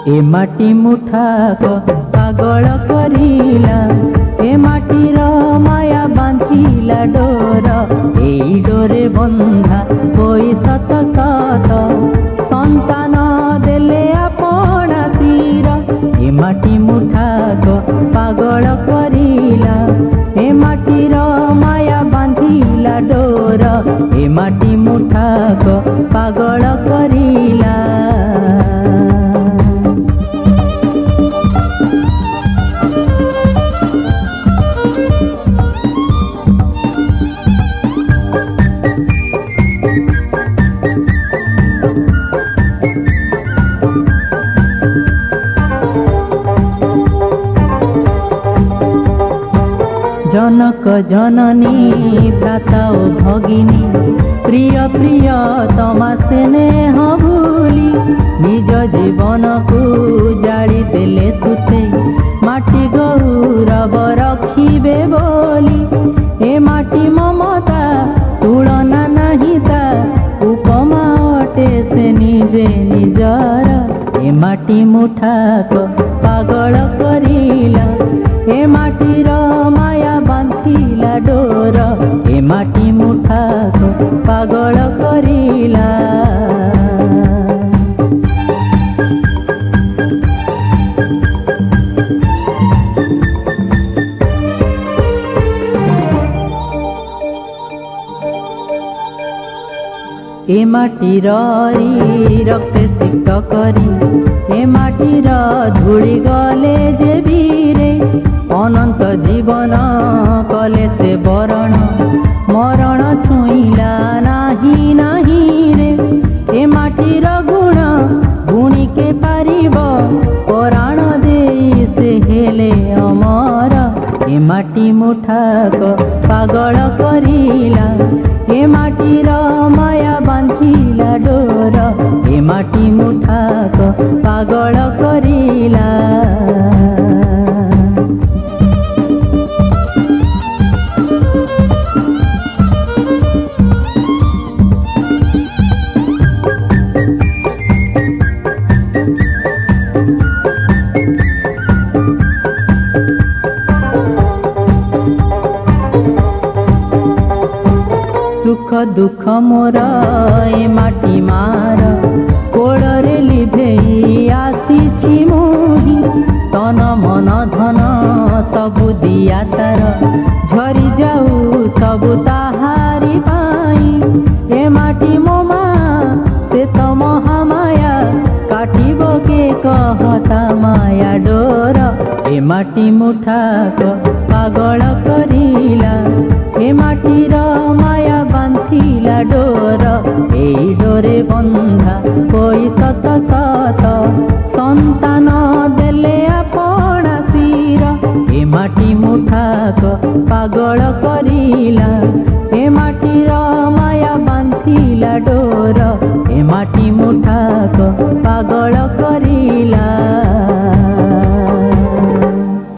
ए माटी मुठाक पागल करिला, ए माटीर माया बांधिला डोर, एई डोरे बंधा होई सत सत संतान देले आपण शिर। ए माटी मुठाक पागल करिला, ए माटीर माया बांधिला डोर, ए माटी मुठाक पागल करिला। जनक जननी भ्राता ओ भगिनी, प्रिय प्रिय तमा स्नेह भूली, निज जीवन को जाली देले सुते, माटी गौरव रखिबे बोली। ए माटी ममता तुलना नहीं ता, उपमा अटे से निजे निजर। ए माटी मुठाक पागल करिला, ए माटीर माया बांधिला डोर, ए माटी मुठाक पागल करिला। ए माटीर रक्ते सिक्त करी, ए माटीर धूली गले जे बीरे, अनंत जीवन कले से बरण, मरण छुईला नाही नाही रे। ए माटीर गुण गुणी के पारिब, पराण देई से हेले अमर। ए माटी मुठाक पागल करिला, ए माटीर माया बांधिला डोर, ए माटी मुठाक पागल करिला। सुख दुख मोर ए माटी मार, कोड़े लिभेई आसीछि मोही, तन मन धन सबु दिया तार, झरी जाऊ सबु ताहारी पाई। ए माटी मोमा से तो महामाया, काटिब के कहता माया डोर। ए माटी मुठाक पागल करिला, ए माटीर माया बांधिला डोर, एई डोरे बंधा होई सत सत संतान देले आपण शिर। ए माटी मुठाक पागल करिला, ए माटीर माया बांधिला डोर, ए माटी मुठाक पागल करिला।